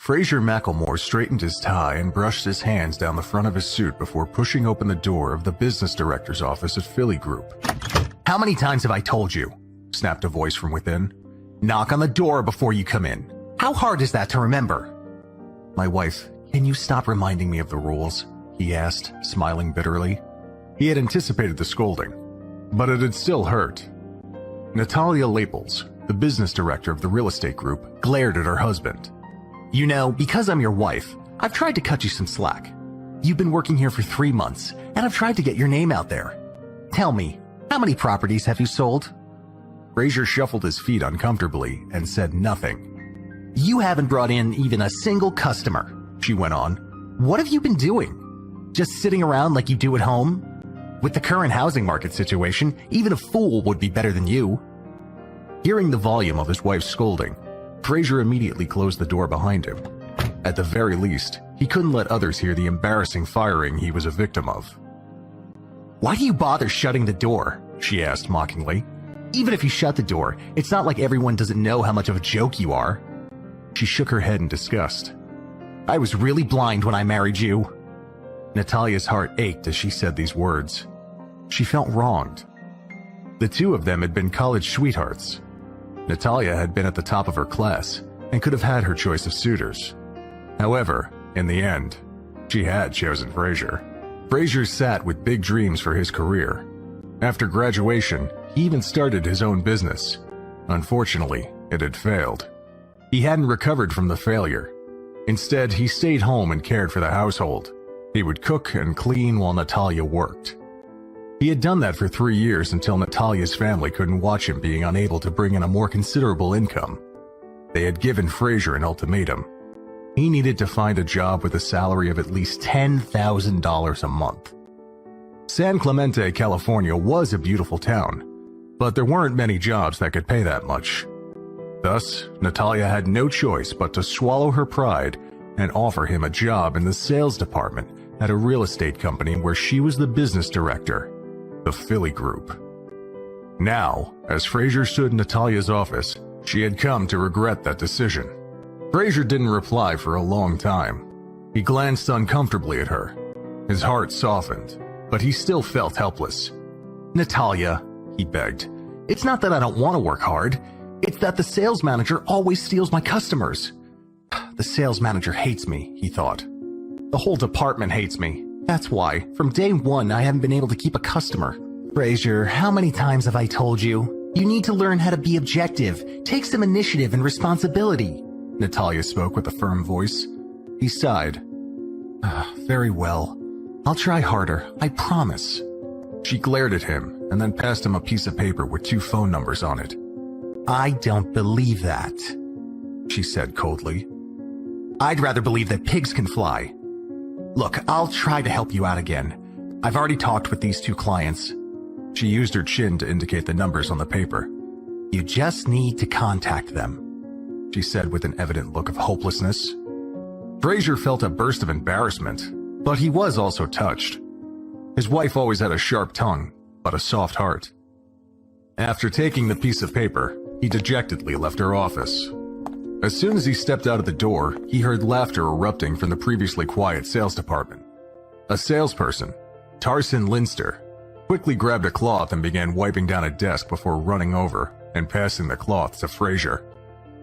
Frazer McElmore straightened his tie and brushed his hands down the front of his suit before pushing open the door of the business director's office at Philly Group. "How many times have I told you?" snapped a voice from within. "Knock on the door before you come in. How hard is that to remember?" "My wife, can you stop reminding me of the rules?" he asked, smiling bitterly. He had anticipated the scolding, but it had still hurt. Natalia Laples, the business director of the real estate group, glared at her husband. "You know, because I'm your wife, I've tried to cut you some slack. You've been working here for 3 months, and I've tried to get your name out there. Tell me, how many properties have you sold?" Frazer shuffled his feet uncomfortably and said nothing. "You haven't brought in even a single customer," she went on. "What have you been doing? Just sitting around like you do at home? With the current housing market situation, even a fool would be better than you." Hearing the volume of his wife's scolding, Frazer immediately closed the door behind him. At the very least, he couldn't let others hear the embarrassing firing he was a victim of. "Why do you bother shutting the door?" she asked mockingly. "Even if you shut the door, it's not like everyone doesn't know how much of a joke you are." She shook her head in disgust. "I was really blind when I married you." Natalia's heart ached as she said these words. She felt wronged. The two of them had been college sweethearts. Natalia had been at the top of her class and could have had her choice of suitors. However, in the end, she had chosen Frazer. Frazer sat with big dreams for his career. After graduation, he even started his own business. Unfortunately, it had failed. He hadn't recovered from the failure. Instead, he stayed home and cared for the household. He would cook and clean while Natalia worked. He had done that for 3 years until Natalia's family couldn't watch him being unable to bring in a more considerable income. They had given Frazer an ultimatum. He needed to find a job with a salary of at least $10,000 a month. San Clemente, California was a beautiful town, but there weren't many jobs that could pay that much. Thus, Natalia had no choice but to swallow her pride and offer him a job in the sales department at a real estate company where she was the business director, the Philly Group. Now, as Frazer stood in Natalia's office, she had come to regret that decision. Frazer didn't reply for a long time. He glanced uncomfortably at her. His heart softened, but he still felt helpless. "Natalia," he begged, "it's not that I don't want to work hard. It's that the sales manager always steals my customers." The sales manager hates me, he thought. The whole department hates me. That's why, from day one, I haven't been able to keep a customer. "Frazer, how many times have I told you? You need to learn how to be objective, take some initiative and responsibility." Natalia spoke with a firm voice. He sighed. Very well. I'll try harder, I promise." She glared at him and then passed him a piece of paper with 2 phone numbers on it. "I don't believe that," she said coldly. "I'd rather believe that pigs can fly. Look, I'll try to help you out again. I've already talked with these 2 clients." She used her chin to indicate the numbers on the paper. "You just need to contact them," she said with an evident look of hopelessness. Frazer felt a burst of embarrassment, but he was also touched. His wife always had a sharp tongue, but a soft heart. After taking the piece of paper, he dejectedly left her office. As soon as he stepped out of the door, he heard laughter erupting from the previously quiet sales department. A salesperson, Tarsin Linster, quickly grabbed a cloth and began wiping down a desk before running over and passing the cloth to Frazer.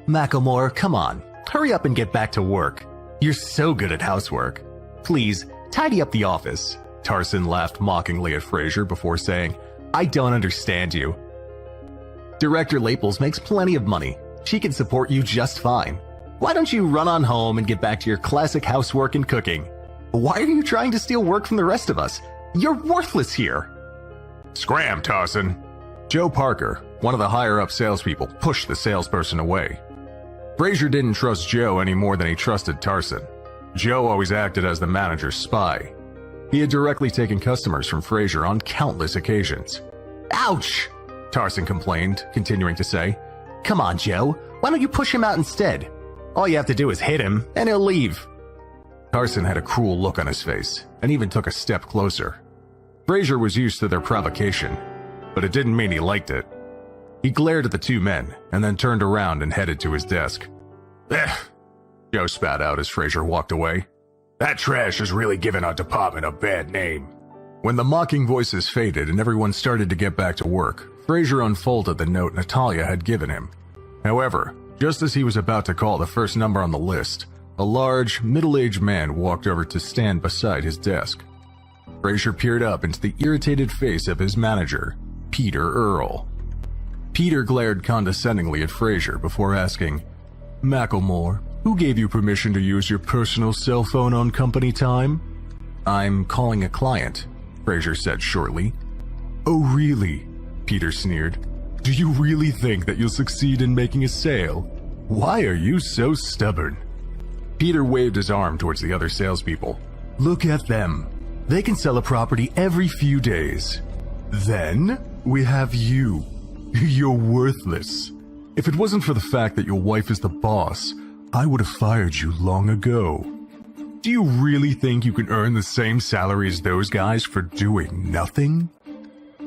"McElmore, come on, hurry up and get back to work. You're so good at housework. Please, tidy up the office." Tarsin laughed mockingly at Frazer before saying, "I don't understand you. Director Laples makes plenty of money. She can support you just fine. Why don't you run on home and get back to your classic housework and cooking? Why are you trying to steal work from the rest of us? You're worthless here." "Scram, Tarsin." Joe Parker, one of the higher-up salespeople, pushed the salesperson away. Frazer didn't trust Joe any more than he trusted Tarsin. Joe always acted as the manager's spy. He had directly taken customers from Frazer on countless occasions. "Ouch!" Tarsin complained, continuing to say, "Come on, Joe. Why don't you push him out instead? All you have to do is hit him, and he'll leave." Tarsin had a cruel look on his face, and even took a step closer. Frazer was used to their provocation, but it didn't mean he liked it. He glared at the 2 men, and then turned around and headed to his desk. Joe spat out as Frazer walked away. "That trash has really given our department a bad name." When the mocking voices faded and everyone started to get back to work, Frazer unfolded the note Natalia had given him. However, just as he was about to call the first number on the list, a large, middle-aged man walked over to stand beside his desk. Frazer peered up into the irritated face of his manager, Peter Earle. Peter glared condescendingly at Frazer before asking, "Macklemore, who gave you permission to use your personal cell phone on company time?" "I'm calling a client," Frazer said shortly. "Oh, really?" Peter sneered. "Do you really think that you'll succeed in making a sale? Why are you so stubborn?" Peter waved his arm towards the other salespeople. "Look at them. They can sell a property every few days. Then we have you. You're worthless. If it wasn't for the fact that your wife is the boss, I would have fired you long ago. Do you really think you can earn the same salary as those guys for doing nothing?"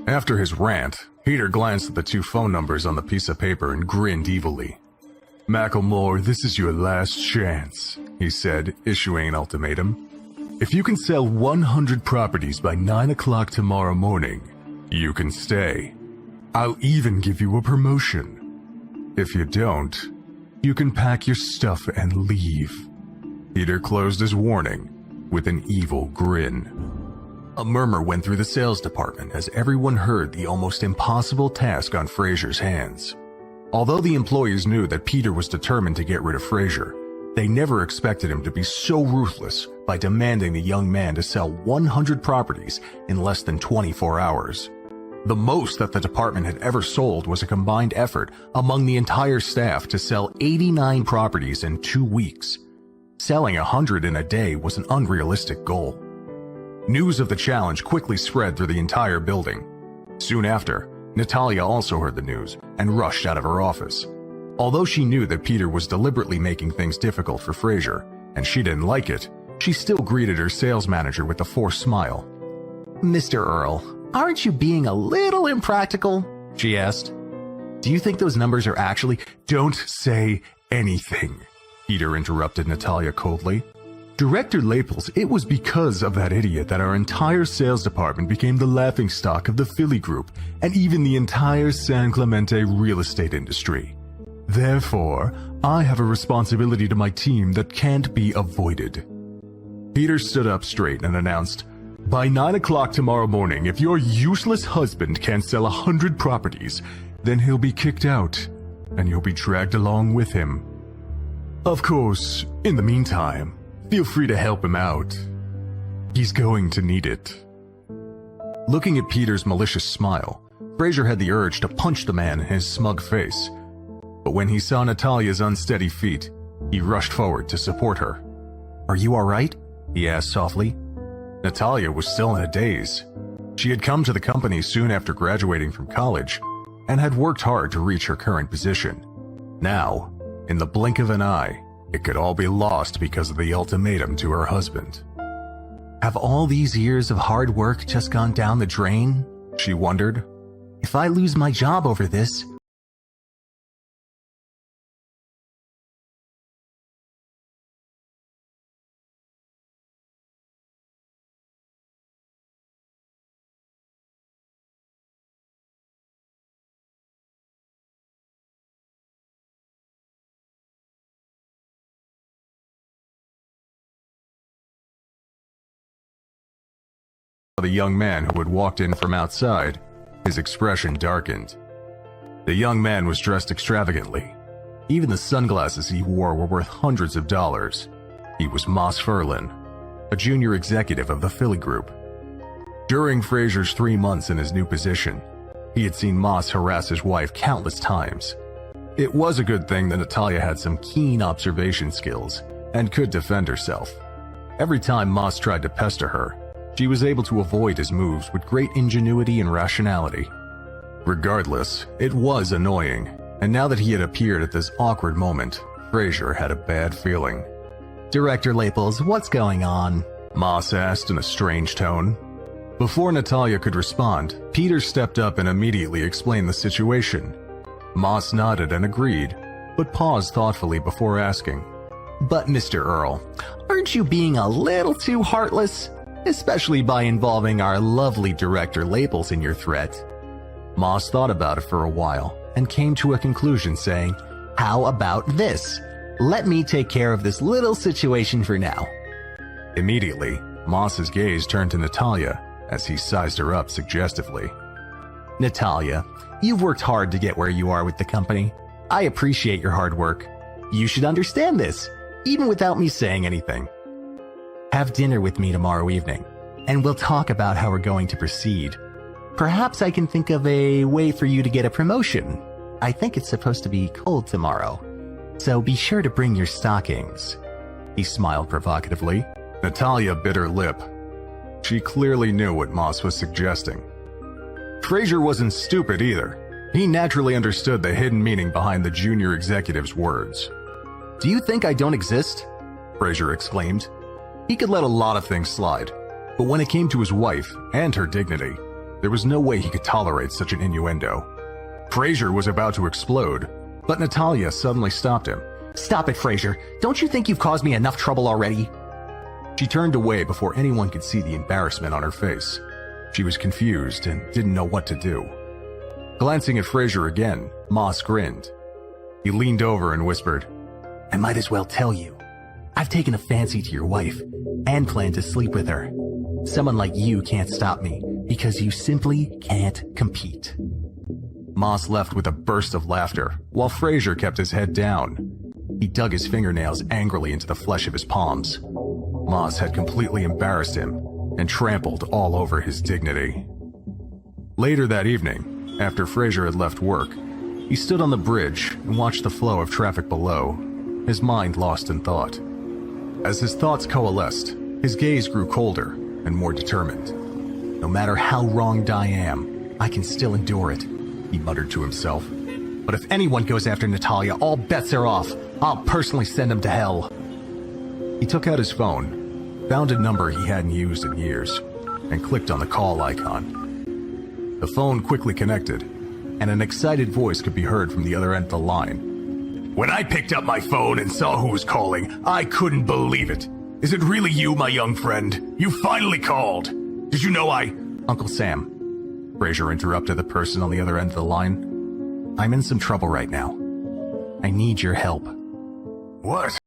After his rant, Peter glanced at the two phone numbers on the piece of paper and grinned evilly. "Macklemore, this is your last chance," he said, issuing an ultimatum. "If you can sell 100 properties by 9 o'clock tomorrow morning, you can stay. I'll even give you a promotion. If you don't, you can pack your stuff and leave." Peter closed his warning with an evil grin. A murmur went through the sales department as everyone heard the almost impossible task on Frazer's hands. Although the employees knew that Peter was determined to get rid of Frazer, they never expected him to be so ruthless by demanding the young man to sell 100 properties in less than 24 hours. The most that the department had ever sold was a combined effort among the entire staff to sell 89 properties in 2 weeks. Selling 100 in a day was an unrealistic goal. News of the challenge quickly spread through the entire building. Soon after, Natalia also heard the news and rushed out of her office. Although she knew that Peter was deliberately making things difficult for Frazer, and she didn't like it, she still greeted her sales manager with a forced smile. "Mr. Earle, aren't you being a little impractical?" she asked. "Do you think those numbers are actually—" "Don't say anything," Peter interrupted Natalia coldly. "Director Laples, it was because of that idiot that our entire sales department became the laughingstock of the Philly group and even the entire San Clemente real estate industry. Therefore, I have a responsibility to my team that can't be avoided." Peter stood up straight and announced, "By 9 o'clock tomorrow morning, if your useless husband can't sell 100 properties, then he'll be kicked out, and you'll be dragged along with him. Of course, in the meantime, feel free to help him out. He's going to need it." Looking at Peter's malicious smile, Frazer had the urge to punch the man in his smug face. But when he saw Natalia's unsteady feet, he rushed forward to support her. "Are you all right?" he asked softly. Natalia was still in a daze. She had come to the company soon after graduating from college and had worked hard to reach her current position. Now, in the blink of an eye, it could all be lost because of the ultimatum to her husband. "Have all these years of hard work just gone down the drain?" she wondered. "If I lose my job over this..." The young man who had walked in from outside, his expression darkened. The young man was dressed extravagantly. Even the sunglasses he wore were worth hundreds of dollars. He was Moss Ferlin, a junior executive of the Philly Group. During Frazer's 3 months in his new position, he had seen Moss harass his wife countless times. It was a good thing that Natalia had some keen observation skills and could defend herself. Every time Moss tried to pester her, she was able to avoid his moves with great ingenuity and rationality. Regardless, it was annoying, and now that he had appeared at this awkward moment, Frazer had a bad feeling. "Director Laples, what's going on?" Moss asked in a strange tone. Before Natalia could respond, Peter stepped up and immediately explained the situation. Moss nodded and agreed, but paused thoughtfully before asking, But Mr. Earl, aren't you being a little too heartless? Especially by involving our lovely director Labels in your threat. Moss thought about it for a while and came to a conclusion saying, "How about this? Let me take care of this little situation for now." Immediately, Moss's gaze turned to Natalia as he sized her up suggestively. "Natalia, you've worked hard to get where you are with the company. I appreciate your hard work. You should understand this, even without me saying anything. Have dinner with me tomorrow evening, and we'll talk about how we're going to proceed. Perhaps I can think of a way for you to get a promotion. I think it's supposed to be cold tomorrow, so be sure to bring your stockings." He smiled provocatively. Natalia bit her lip. She clearly knew what Moss was suggesting. Frazer wasn't stupid either. He naturally understood the hidden meaning behind the junior executive's words. "Do you think I don't exist?" Frazer exclaimed. He could let a lot of things slide, but when it came to his wife and her dignity, there was no way he could tolerate such an innuendo. Frazer was about to explode, but Natalia suddenly stopped him. "Stop it, Frazer. Don't you think you've caused me enough trouble already?" She turned away before anyone could see the embarrassment on her face. She was confused and didn't know what to do. Glancing at Frazer again, Moss grinned. He leaned over and whispered, "I might as well tell you. I've taken a fancy to your wife and plan to sleep with her. Someone like you can't stop me because you simply can't compete." Moss left with a burst of laughter while Frazer kept his head down. He dug his fingernails angrily into the flesh of his palms. Moss had completely embarrassed him and trampled all over his dignity. Later that evening, after Frazer had left work, he stood on the bridge and watched the flow of traffic below, his mind lost in thought. As his thoughts coalesced, his gaze grew colder and more determined. "No matter how wronged I am, I can still endure it," he muttered to himself. "But if anyone goes after Natalia, all bets are off. I'll personally send them to hell." He took out his phone, found a number he hadn't used in years, and clicked on the call icon. The phone quickly connected, and an excited voice could be heard from the other end of the line. "When I picked up my phone and saw who was calling, I couldn't believe it. Is it really you, my young friend? You finally called. Did you know I—" "Uncle Sam," Frazer interrupted the person on the other end of the line. "I'm in some trouble right now. I need your help." "What?"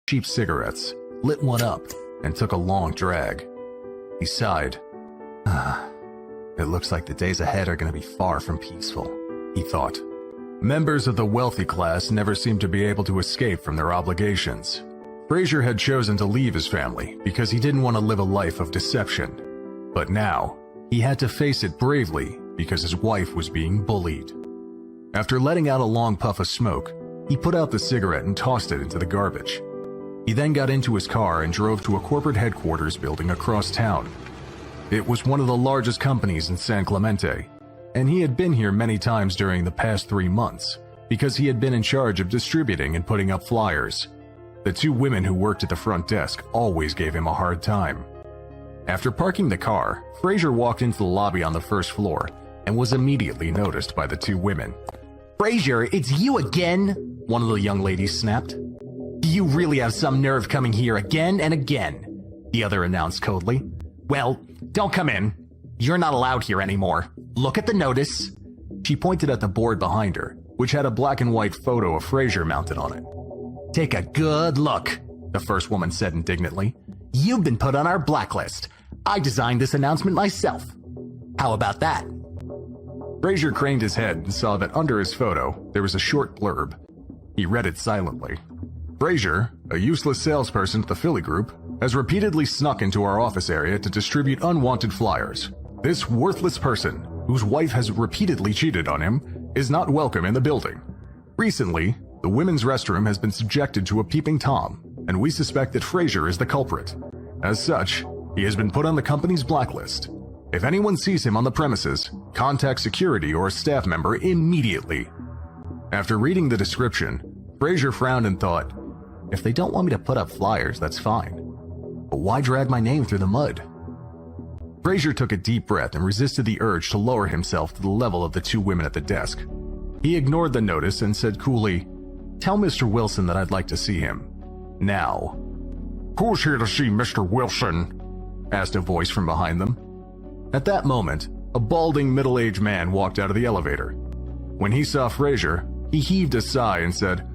Cheap cigarettes, lit one up, and took a long drag. He sighed. It looks like the days ahead are going to be far from peaceful, he thought. Members of the wealthy class never seemed to be able to escape from their obligations. Frazer had chosen to leave his family because he didn't want to live a life of deception. But now, he had to face it bravely because his wife was being bullied. After letting out a long puff of smoke, he put out the cigarette and tossed it into the garbage. He then got into his car and drove to a corporate headquarters building across town. It was one of the largest companies in San Clemente, and he had been here many times during the past 3 months because he had been in charge of distributing and putting up flyers. The 2 women who worked at the front desk always gave him a hard time. After parking the car, Frazer walked into the lobby on the first floor and was immediately noticed by the 2 women. "Frazer, it's you again?" one of the young ladies snapped. "You really have some nerve coming here again and again," the other announced coldly. "Well, don't come in. You're not allowed here anymore. Look at the notice." She pointed at the board behind her, which had a black and white photo of Frazer mounted on it. "Take a good look," the first woman said indignantly. "You've been put on our blacklist. I designed this announcement myself. How about that?" Frazer craned his head and saw that under his photo there was a short blurb. He read it silently. Frazer, a useless salesperson at the Philly Group, has repeatedly snuck into our office area to distribute unwanted flyers. This worthless person, whose wife has repeatedly cheated on him, is not welcome in the building. Recently, the women's restroom has been subjected to a peeping Tom, and we suspect that Frazer is the culprit. As such, he has been put on the company's blacklist. If anyone sees him on the premises, contact security or a staff member immediately. After reading the description, Frazer frowned and thought, if they don't want me to put up flyers, that's fine. But why drag my name through the mud? Frazer took a deep breath and resisted the urge to lower himself to the level of the 2 women at the desk. He ignored the notice and said coolly, "Tell Mr. Wilson that I'd like to see him. Now." "Who's here to see Mr. Wilson?" asked a voice from behind them. At that moment, a balding middle-aged man walked out of the elevator. When he saw Frazer, he heaved a sigh and said,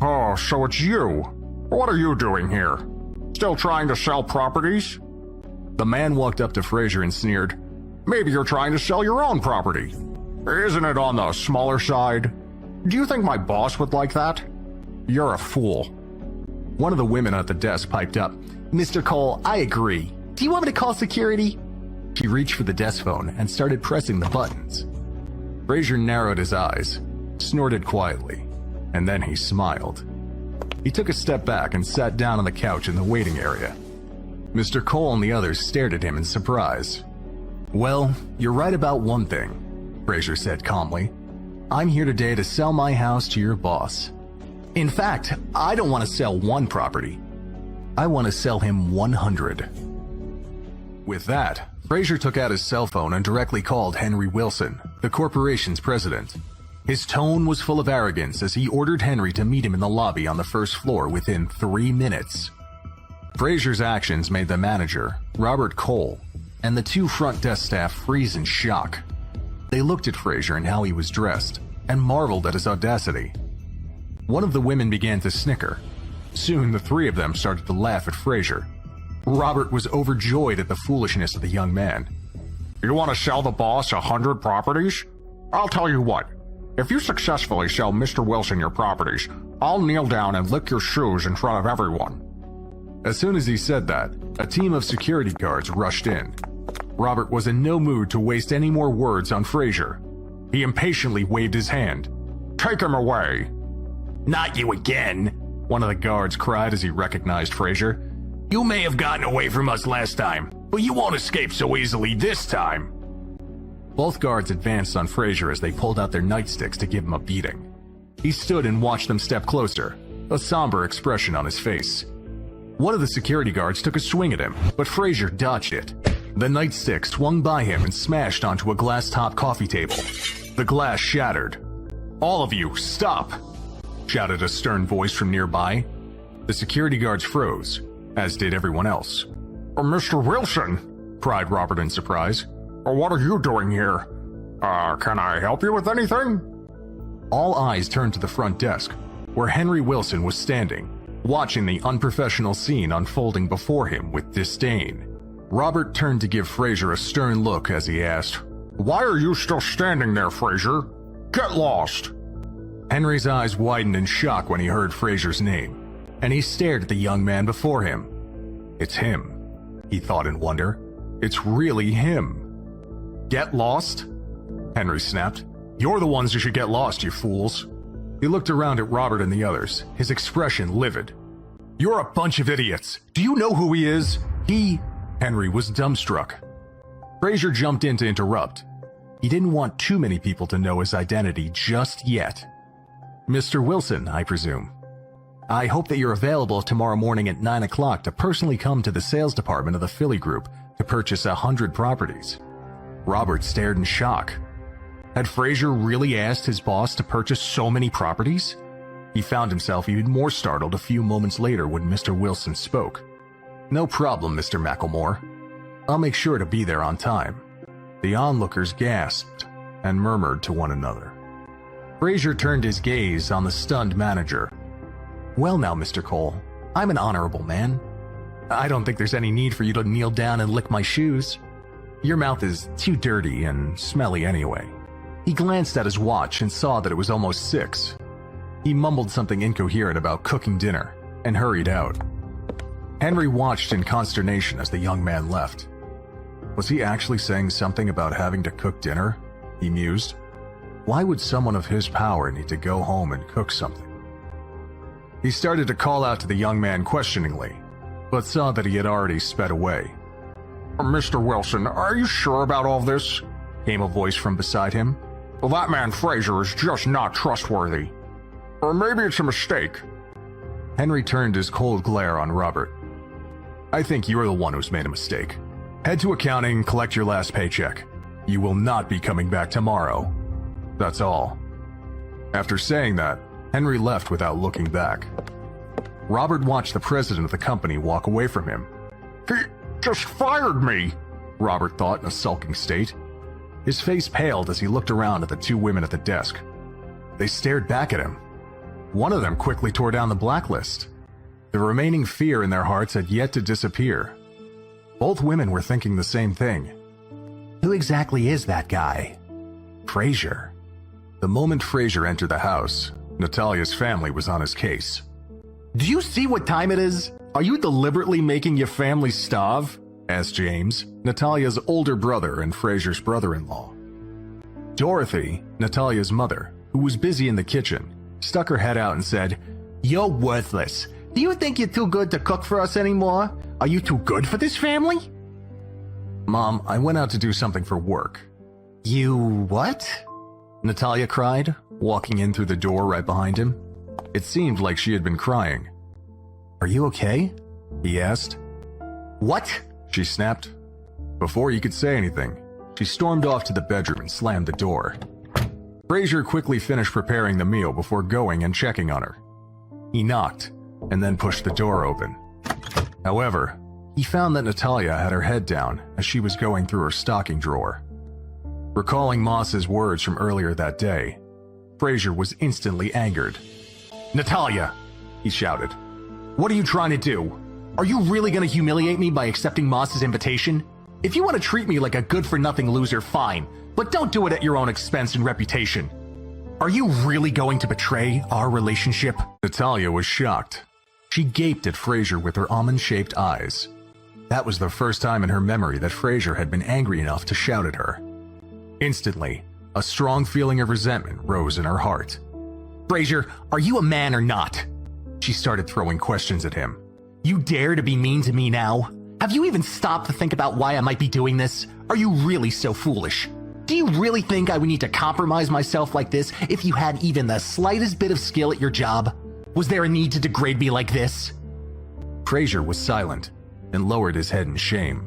"Oh, so it's you. What are you doing here? Still trying to sell properties?" The man walked up to Frazer and sneered, "Maybe you're trying to sell your own property. Isn't it on the smaller side? Do you think my boss would like that? You're a fool." One of the women at the desk piped up, "Mr. Cole, I agree. Do you want me to call security?" She reached for the desk phone and started pressing the buttons. Frazer narrowed his eyes, snorted quietly, and then he smiled. He took a step back and sat down on the couch in the waiting area. Mr. Cole and the others stared at him in surprise. "Well, you're right about one thing," Frazer said calmly. "I'm here today to sell my house to your boss. In fact, I don't want to sell 1 property. I want to sell him 100. With that, Frazer took out his cell phone and directly called Henry Wilson, the corporation's president. His tone was full of arrogance as he ordered Henry to meet him in the lobby on the first floor within 3 minutes. Frazer's actions made the manager, Robert Cole, and the 2 front desk staff freeze in shock. They looked at Frazer and how he was dressed, and marveled at his audacity. One of the women began to snicker. Soon the 3 of them started to laugh at Frazer. Robert was overjoyed at the foolishness of the young man. "You want to sell the boss 100 properties? I'll tell you what. If you successfully sell Mr. Wilson your properties, I'll kneel down and lick your shoes in front of everyone." As soon as he said that, a team of security guards rushed in. Robert was in no mood to waste any more words on Frazer. He impatiently waved his hand. "Take him away." "Not you again," one of the guards cried as he recognized Frazer. "You may have gotten away from us last time, but you won't escape so easily this time." Both guards advanced on Frazer as they pulled out their nightsticks to give him a beating. He stood and watched them step closer, a somber expression on his face. One of the security guards took a swing at him, but Frazer dodged it. The nightstick swung by him and smashed onto a glass-top coffee table. The glass shattered. "All of you, stop!" shouted a stern voice from nearby. The security guards froze, as did everyone else. "Mr. Wilson!" cried Robert in surprise. "What are you doing here? Can I help you with anything?" All eyes turned to the front desk, where Henry Wilson was standing, watching the unprofessional scene unfolding before him with disdain. Robert turned to give Frazer a stern look as he asked, Why are you still standing there, Frazer? Get lost! Henry's eyes widened in shock when he heard Frazer's name, and he stared at the young man before him. It's him, he thought in wonder. It's really him. Get lost? Henry snapped. You're the ones who should get lost, you fools. He looked around at Robert and the others, his expression livid. You're a bunch of idiots. Do you know who he is? Henry was dumbstruck. Frazer jumped in to interrupt. He didn't want too many people to know his identity just yet. Mr. Wilson, I presume. I hope that you're available tomorrow morning at 9 o'clock to personally come to the sales department of the Philly Group to purchase 100 properties. Robert stared in shock. Had Frazer really asked his boss to purchase so many properties? He found himself even more startled a few moments later when Mr. Wilson spoke. No problem, Mr. McElmore. I'll make sure to be there on time. The onlookers gasped and murmured to one another. Frazer turned his gaze on the stunned manager. Well now, Mr. Cole, I'm an honorable man. I don't think there's any need for you to kneel down and lick my shoes. Your mouth is too dirty and smelly anyway. He glanced at his watch and saw that it was almost 6. He mumbled something incoherent about cooking dinner and hurried out. Henry watched in consternation as the young man left. Was he actually saying something about having to cook dinner? He mused. Why would someone of his power need to go home and cook something? He started to call out to the young man questioningly, but saw that he had already sped away. Mr. Wilson, are you sure about all this? Came a voice from beside him. Well, that man Frazer is just not trustworthy. Or maybe it's a mistake. Henry turned his cold glare on Robert. I think you're the one who's made a mistake. Head to accounting and collect your last paycheck. You will not be coming back tomorrow. That's all. After saying that, Henry left without looking back. Robert watched the president of the company walk away from him. He just fired me, Robert thought in a sulking state. His face paled as he looked around at the 2 women at the desk. They stared back at him. One of them quickly tore down the blacklist. The remaining fear in their hearts had yet to disappear. Both women were thinking the same thing. Who exactly is that guy? Frazer. The moment Frazer entered the house, Natalia's family was on his case. Do you see what time it is? Are you deliberately making your family starve? Asked James, Natalia's older brother and Frazer's brother-in-law. Dorothy, Natalia's mother, who was busy in the kitchen, stuck her head out and said, You're worthless. Do you think you're too good to cook for us anymore? Are you too good for this family? Mom, I went out to do something for work. You what? Natalia cried, walking in through the door right behind him. It seemed like she had been crying. Are you okay? He asked. What? She snapped. Before he could say anything, she stormed off to the bedroom and slammed the door. Frazer quickly finished preparing the meal before going and checking on her. He knocked, and then pushed the door open. However, he found that Natalia had her head down as she was going through her stocking drawer. Recalling Moss's words from earlier that day, Frazer was instantly angered. Natalia, he shouted. What are you trying to do? Are you really going to humiliate me by accepting Moss's invitation? If you want to treat me like a good-for-nothing loser, fine, but don't do it at your own expense and reputation. Are you really going to betray our relationship? Natalia was shocked. She gaped at Frazer with her almond-shaped eyes. That was the first time in her memory that Frazer had been angry enough to shout at her. Instantly, a strong feeling of resentment rose in her heart. Frazer, are you a man or not? She started throwing questions at him. You dare to be mean to me now? Have you even stopped to think about why I might be doing this? Are you really so foolish? Do you really think I would need to compromise myself like this if you had even the slightest bit of skill at your job? Was there a need to degrade me like this? Frazer was silent and lowered his head in shame.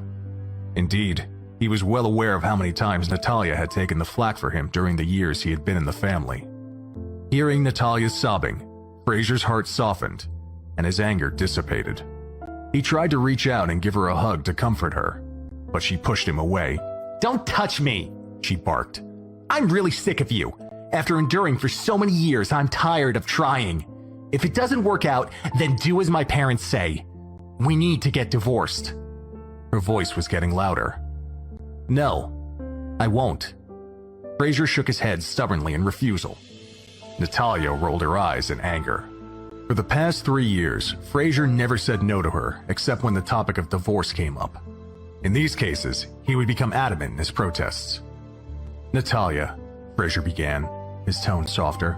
Indeed, he was well aware of how many times Natalia had taken the flak for him during the years he had been in the family. Hearing Natalia's sobbing, Frazer's heart softened, and his anger dissipated. He tried to reach out and give her a hug to comfort her, but she pushed him away. Don't touch me, she barked. I'm really sick of you. After enduring for so many years, I'm tired of trying. If it doesn't work out, then do as my parents say. We need to get divorced. Her voice was getting louder. No, I won't. Frazer shook his head stubbornly in refusal. Natalia rolled her eyes in anger. For the past 3 years, Frazer never said no to her except when the topic of divorce came up. In these cases, he would become adamant in his protests. Natalia, Frazer began, his tone softer.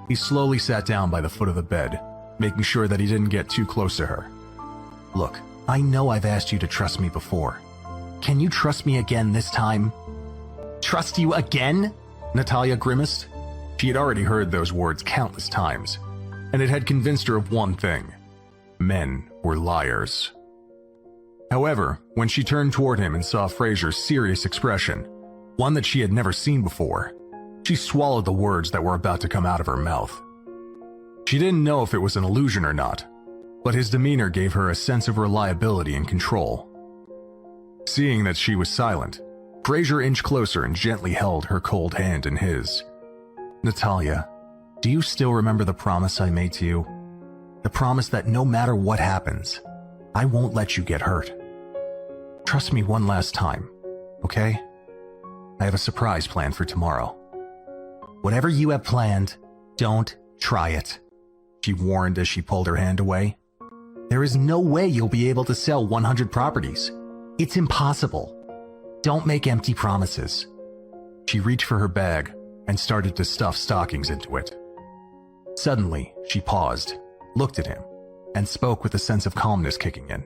He slowly sat down by the foot of the bed, making sure that he didn't get too close to her. Look, I know I've asked you to trust me before. Can you trust me again this time? Trust you again? Natalia grimaced. She had already heard those words countless times, and it had convinced her of one thing. Men were liars. However, when she turned toward him and saw Frazer's serious expression, one that she had never seen before, she swallowed the words that were about to come out of her mouth. She didn't know if it was an illusion or not, but his demeanor gave her a sense of reliability and control. Seeing that she was silent, Frazer inched closer and gently held her cold hand in his. Natalia, do you still remember the promise I made to you? The promise that no matter what happens, I won't let you get hurt. Trust me one last time, okay? I have a surprise planned for tomorrow. Whatever you have planned, don't try it, she warned as she pulled her hand away. There is no way you'll be able to sell 100 properties. It's impossible. Don't make empty promises. She reached for her bag and started to stuff stockings into it. Suddenly, she paused, looked at him, and spoke with a sense of calmness kicking in.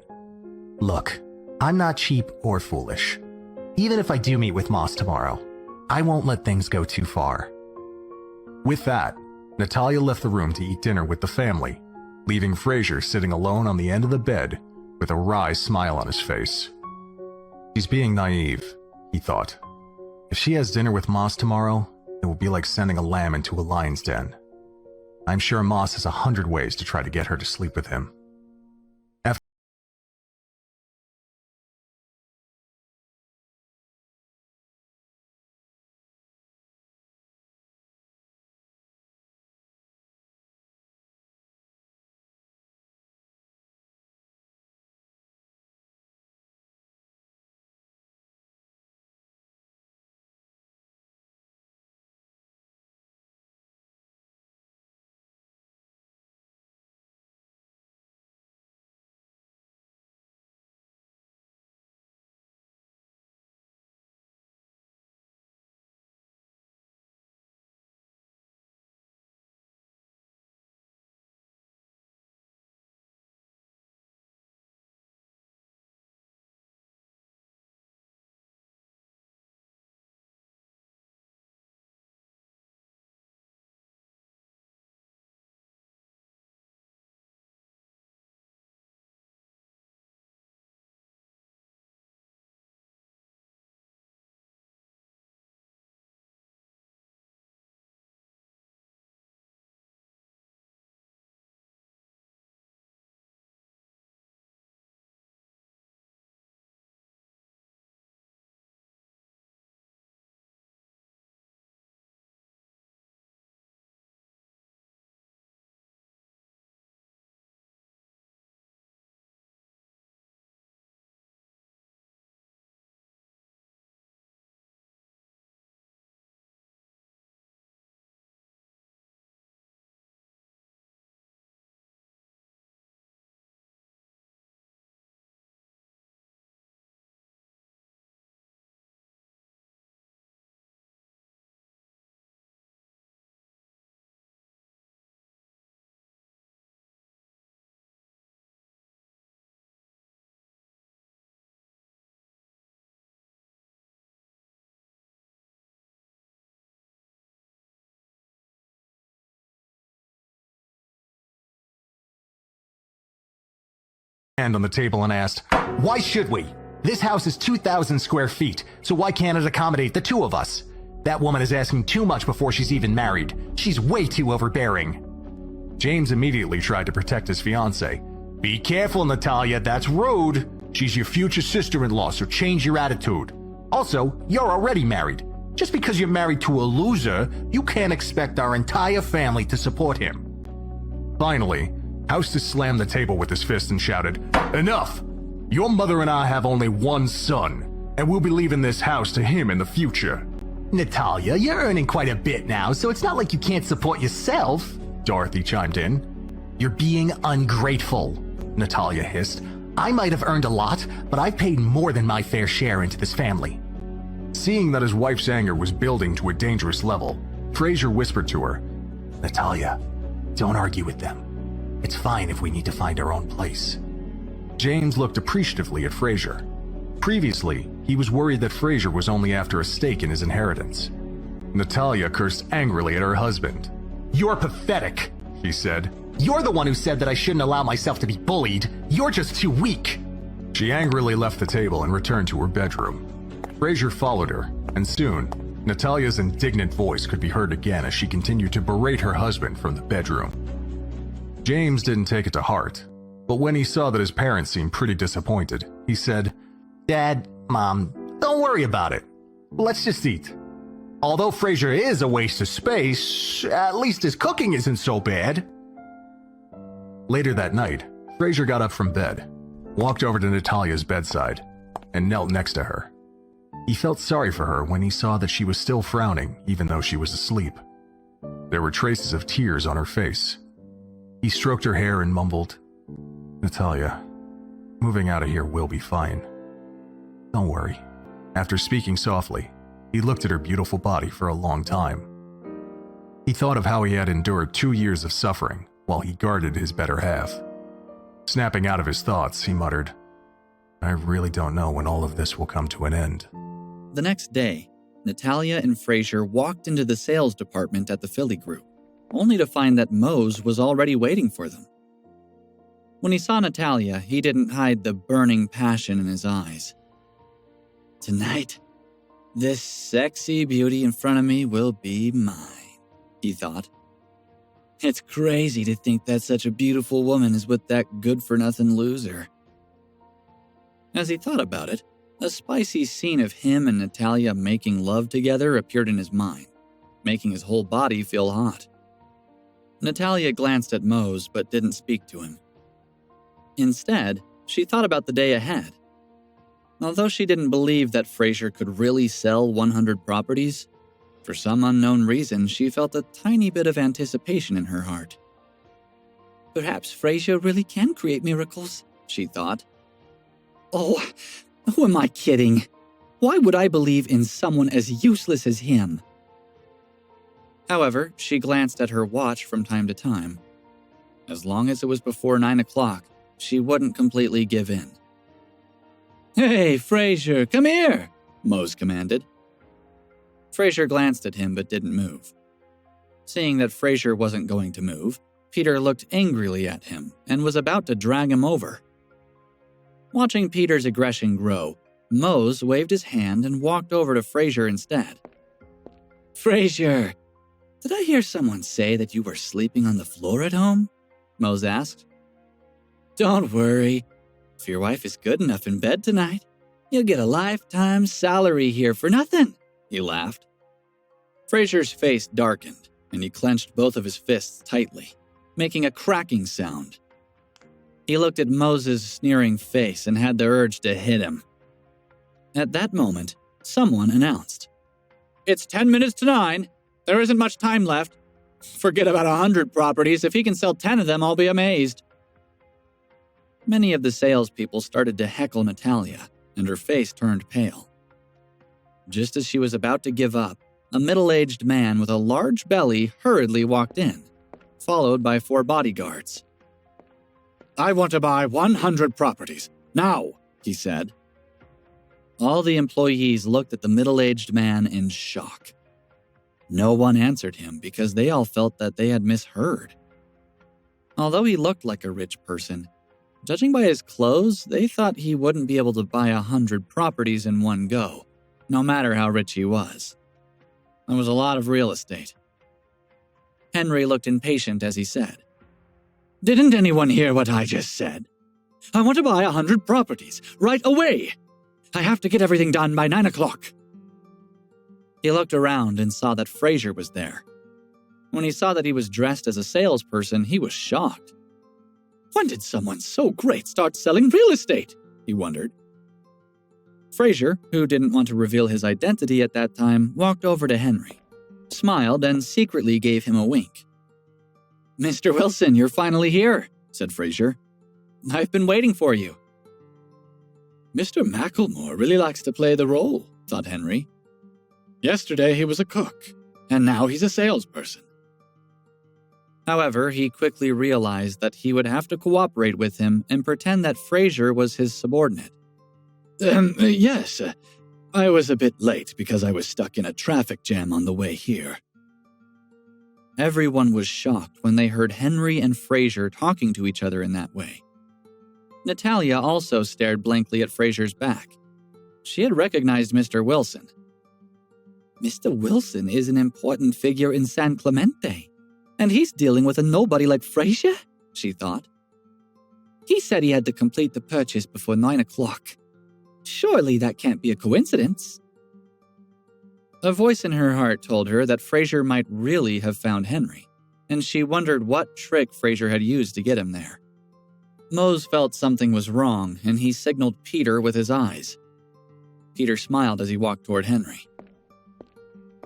Look, I'm not cheap or foolish. Even if I do meet with Moss tomorrow, I won't let things go too far. With that, Natalia left the room to eat dinner with the family, leaving Frazer sitting alone on the end of the bed with a wry smile on his face. She's being naive, he thought. If she has dinner with Moss tomorrow, it will be like sending a lamb into a lion's den. I'm sure Moss has 100 ways to try to get her to sleep with him. Hand on the table and asked, Why should we? This house is 2,000 square feet, so why can't it accommodate the two of us? That woman is asking too much before she's even married. She's way too overbearing. James immediately tried to protect his fiancée. Be careful, Natalia, that's rude. She's your future sister-in-law, so change your attitude. Also, you're already married. Just because you're married to a loser, you can't expect our entire family to support him. Finally, Houston slammed the table with his fist and shouted, Enough! Your mother and I have only one son, and we'll be leaving this house to him in the future. Natalia, you're earning quite a bit now, so it's not like you can't support yourself, Dorothy chimed in. You're being ungrateful, Natalia hissed. I might have earned a lot, but I've paid more than my fair share into this family. Seeing that his wife's anger was building to a dangerous level, Frazer whispered to her, Natalia, don't argue with them. It's fine if we need to find our own place. James looked appreciatively at Frazer. Previously, he was worried that Frazer was only after a stake in his inheritance. Natalia cursed angrily at her husband. You're pathetic, she said. You're the one who said that I shouldn't allow myself to be bullied. You're just too weak. She angrily left the table and returned to her bedroom. Frazer followed her, and soon, Natalia's indignant voice could be heard again as she continued to berate her husband from the bedroom. James didn't take it to heart, but when he saw that his parents seemed pretty disappointed, he said, Dad, Mom, don't worry about it. Let's just eat. Although Frazer is a waste of space, at least his cooking isn't so bad. Later that night, Frazer got up from bed, walked over to Natalia's bedside, and knelt next to her. He felt sorry for her when he saw that she was still frowning even though she was asleep. There were traces of tears on her face. He stroked her hair and mumbled, Natalia, moving out of here will be fine. Don't worry. After speaking softly, he looked at her beautiful body for a long time. He thought of how he had endured 2 years of suffering while he guarded his better half. Snapping out of his thoughts, he muttered, I really don't know when all of this will come to an end. The next day, Natalia and Frazer walked into the sales department at the Philly Group, only to find that Mose was already waiting for them. When he saw Natalia, he didn't hide the burning passion in his eyes. Tonight, this sexy beauty in front of me will be mine, he thought. It's crazy to think that such a beautiful woman is with that good-for-nothing loser. As he thought about it, a spicy scene of him and Natalia making love together appeared in his mind, making his whole body feel hot. Natalia glanced at Mose but didn't speak to him. Instead, she thought about the day ahead. Although she didn't believe that Frazer could really sell 100 properties, for some unknown reason she felt a tiny bit of anticipation in her heart. Perhaps Frazer really can create miracles, she thought. Oh, who am I kidding? Why would I believe in someone as useless as him? However, she glanced at her watch from time to time. As long as it was before 9 o'clock, she wouldn't completely give in. Hey, Frazer, come here, Mose commanded. Frazer glanced at him but didn't move. Seeing that Frazer wasn't going to move, Peter looked angrily at him and was about to drag him over. Watching Peter's aggression grow, Mose waved his hand and walked over to Frazer instead. Frazer, did I hear someone say that you were sleeping on the floor at home? Mose asked. Don't worry. If your wife is good enough in bed tonight, you'll get a lifetime salary here for nothing, he laughed. Frazer's face darkened, and he clenched both of his fists tightly, making a cracking sound. He looked at Mose's sneering face and had the urge to hit him. At that moment, someone announced, It's 10 minutes to 9. There isn't much time left. Forget about 100 properties. If he can sell 10 of them, I'll be amazed. Many of the salespeople started to heckle Natalia, and her face turned pale. Just as she was about to give up, a middle-aged man with a large belly hurriedly walked in, followed by 4 bodyguards. I want to buy 100 properties, now, he said. All the employees looked at the middle-aged man in shock. No one answered him because they all felt that they had misheard. Although he looked like a rich person, judging by his clothes, they thought he wouldn't be able to buy 100 properties in one go, no matter how rich he was. There was a lot of real estate. Henry looked impatient as he said, Didn't anyone hear what I just said? I want to buy 100 properties, right away. I have to get everything done by 9 o'clock. He looked around and saw that Frazer was there. When he saw that he was dressed as a salesperson, he was shocked. When did someone so great start selling real estate? he wondered. Frazer, who didn't want to reveal his identity at that time, walked over to Henry, smiled, and secretly gave him a wink. "Mr. Wilson, you're finally here," said Frazer. "I've been waiting for you." "Mr. Macklemore really likes to play the role," thought Henry. "Yesterday he was a cook, and now he's a salesperson." However, he quickly realized that he would have to cooperate with him and pretend that Frazer was his subordinate. Yes, I was a bit late because I was stuck in a traffic jam on the way here." Everyone was shocked when they heard Henry and Frazer talking to each other in that way. Natalia also stared blankly at Frazer's back. She had recognized Mr. Wilson. "Mr. Wilson is an important figure in San Clemente, and he's dealing with a nobody like Frazer," she thought. "He said he had to complete the purchase before 9 o'clock. Surely that can't be a coincidence." A voice in her heart told her that Frazer might really have found Henry, and she wondered what trick Frazer had used to get him there. Mose felt something was wrong, and he signaled Peter with his eyes. Peter smiled as he walked toward Henry.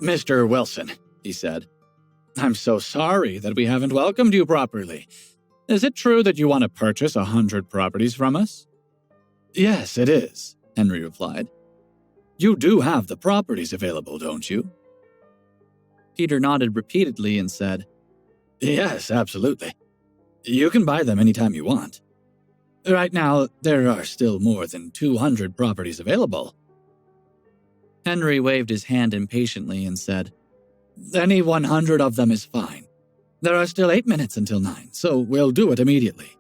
"Mr. Wilson," he said, "I'm so sorry that we haven't welcomed you properly. Is it true that you want to purchase 100 properties from us?" "Yes, it is," Henry replied. "You do have the properties available, don't you?" Peter nodded repeatedly and said, "Yes, absolutely. You can buy them anytime you want. Right now, there are still more than 200 properties available." Henry waved his hand impatiently and said, "Any 100 of them is fine. There are still 8 minutes until 9, so we'll do it immediately."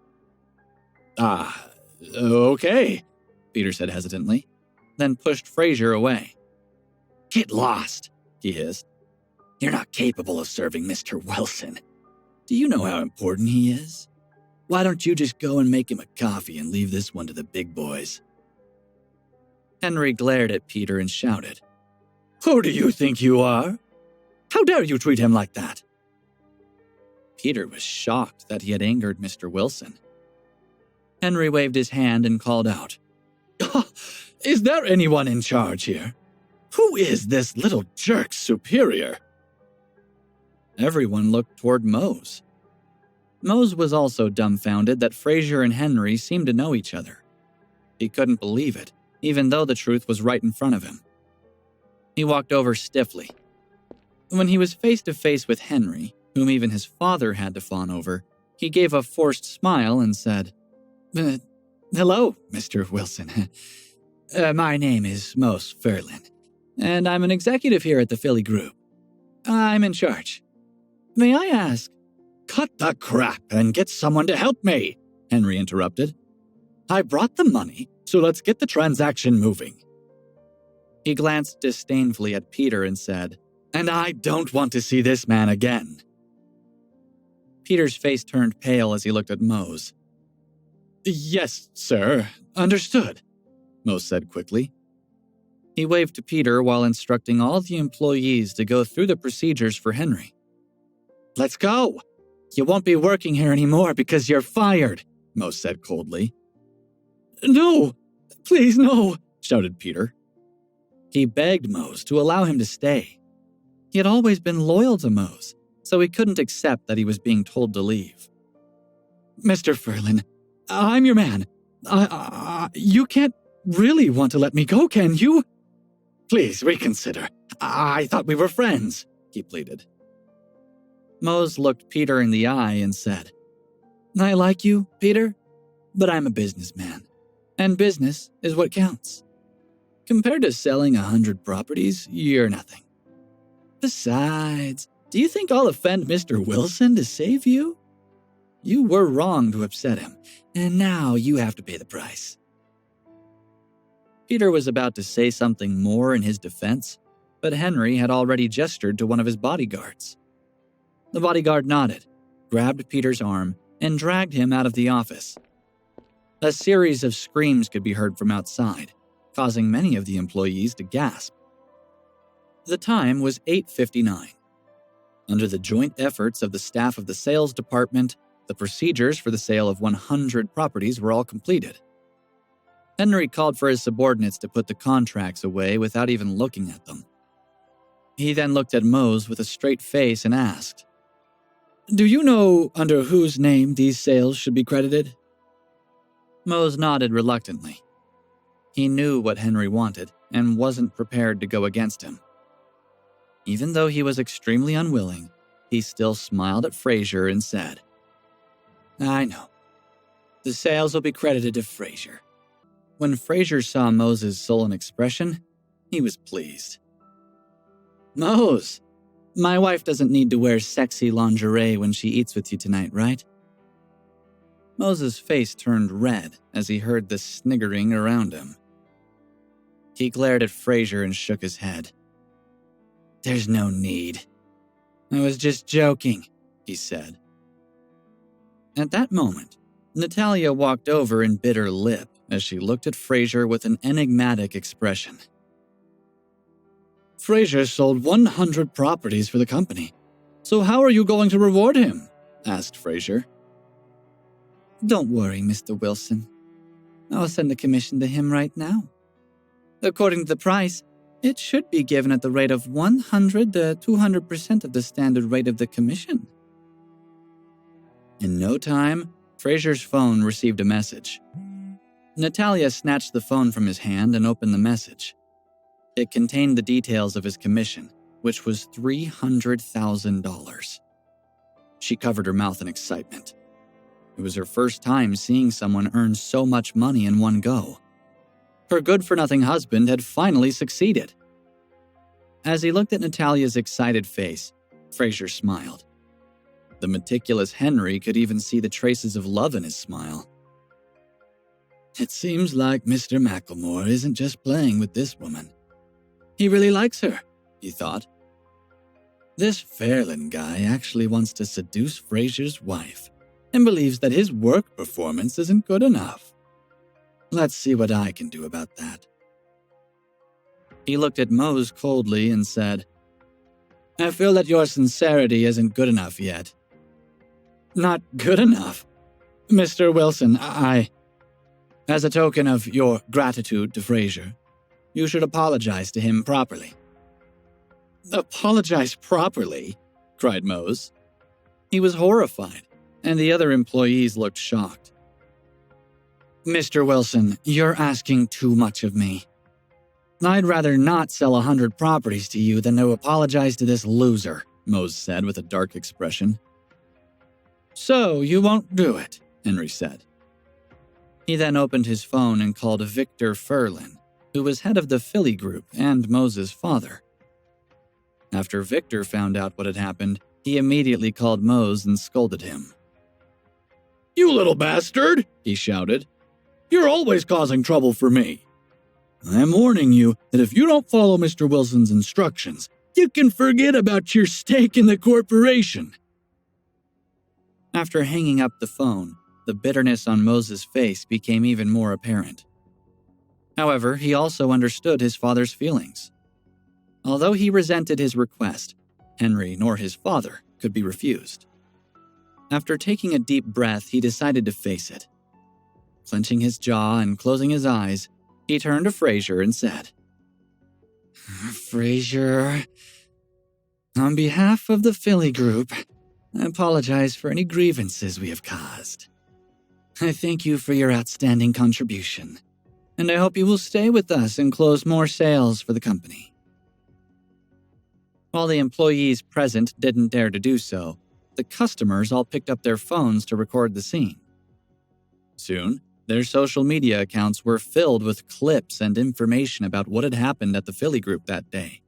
Okay," Peter said hesitantly, then pushed Frazer away. "Get lost," he hissed. "You're not capable of serving Mr. Wilson. Do you know how important he is? Why don't you just go and make him a coffee and leave this one to the big boys?" Henry glared at Peter and shouted, "Who do you think you are? How dare you treat him like that?" Peter was shocked that he had angered Mr. Wilson. Henry waved his hand and called out, "Is there anyone in charge here? Who is this little jerk's superior?" Everyone looked toward Mose. Mose was also dumbfounded that Frazer and Henry seemed to know each other. He couldn't believe it, even though the truth was right in front of him. He walked over stiffly. When he was face to face with Henry, whom even his father had to fawn over, he gave a forced smile and said, "Hello, Mr. Wilson. My name is Mose Ferlin, and I'm an executive here at the Philly Group. I'm in charge. May I ask—" "Cut the crap and get someone to help me," Henry interrupted. "I brought the money, so let's get the transaction moving." He glanced disdainfully at Peter and said, "And I don't want to see this man again." Peter's face turned pale as he looked at Mose. "Yes, sir. Understood," Mose said quickly. He waved to Peter while instructing all the employees to go through the procedures for Henry. "Let's go. You won't be working here anymore because you're fired," Mose said coldly. "No, please no," shouted Peter. He begged Mose to allow him to stay. He had always been loyal to Mose, so he couldn't accept that he was being told to leave. "Mr. Ferlin, I'm your man. You can't really want to let me go, can you? Please reconsider. I thought we were friends," he pleaded. Mose looked Peter in the eye and said, "I like you, Peter, but I'm a businessman, and business is what counts. Compared to selling 100 properties, you're nothing. Besides, do you think I'll offend Mr. Wilson to save you? You were wrong to upset him, and now you have to pay the price." Peter was about to say something more in his defense, but Henry had already gestured to one of his bodyguards. The bodyguard nodded, grabbed Peter's arm, and dragged him out of the office. A series of screams could be heard from outside, causing many of the employees to gasp. The time was 8:59. Under the joint efforts of the staff of the sales department, the procedures for the sale of 100 properties were all completed. Henry called for his subordinates to put the contracts away without even looking at them. He then looked at Mose with a straight face and asked, "Do you know under whose name these sales should be credited?" Mose nodded reluctantly. He knew what Henry wanted and wasn't prepared to go against him. Even though he was extremely unwilling, he still smiled at Frazer and said, "I know. The sales will be credited to Frazer." When Frazer saw Mose's sullen expression, he was pleased. "Mose, my wife doesn't need to wear sexy lingerie when she eats with you tonight, right?" Mose's face turned red as he heard the sniggering around him. He glared at Frazer and shook his head. "There's no need. I was just joking," he said. At that moment, Natalia walked over and bit her lip as she looked at Frazer with an enigmatic expression. "Frazer sold 100 properties for the company. So how are you going to reward him?" asked Frazer. "Don't worry, Mr. Wilson. I'll send a commission to him right now. According to the price, it should be given at the rate of 100 to 200% of the standard rate of the commission." In no time, Frazer's phone received a message. Natalia snatched the phone from his hand and opened the message. It contained the details of his commission, which was $300,000. She covered her mouth in excitement. It was her first time seeing someone earn so much money in one go. Her good-for-nothing husband had finally succeeded. As he looked at Natalia's excited face, Frazer smiled. The meticulous Henry could even see the traces of love in his smile. "It seems like Mr. Macklemore isn't just playing with this woman. He really likes her," he thought. "This Fairland guy actually wants to seduce Frazer's wife and believes that his work performance isn't good enough. Let's see what I can do about that." He looked at Mose coldly and said, "I feel that your sincerity isn't good enough yet." "Not good enough? Mr. Wilson, as a token of your gratitude to Frazer, you should apologize to him properly." "Apologize properly?" cried Mose. He was horrified, and the other employees looked shocked. "Mr. Wilson, you're asking too much of me. I'd rather not sell 100 properties to you than to apologize to this loser," Mose said with a dark expression. "So you won't do it," Henry said. He then opened his phone and called Victor Ferlin, who was head of the Philly group and Mose's father. After Victor found out what had happened, he immediately called Mose and scolded him. "You little bastard," he shouted. "You're always causing trouble for me. I'm warning you that if you don't follow Mr. Wilson's instructions, you can forget about your stake in the corporation." After hanging up the phone, the bitterness on Mose's face became even more apparent. However, he also understood his father's feelings. Although he resented his request, Henry nor his father could be refused. After taking a deep breath, he decided to face it. Clenching his jaw and closing his eyes, he turned to Frazer and said, "Frazer, on behalf of the Philly group, I apologize for any grievances we have caused. I thank you for your outstanding contribution, and I hope you will stay with us and close more sales for the company." While the employees present didn't dare to do so, the customers all picked up their phones to record the scene. Soon, their social media accounts were filled with clips and information about what had happened at the Philly group that day.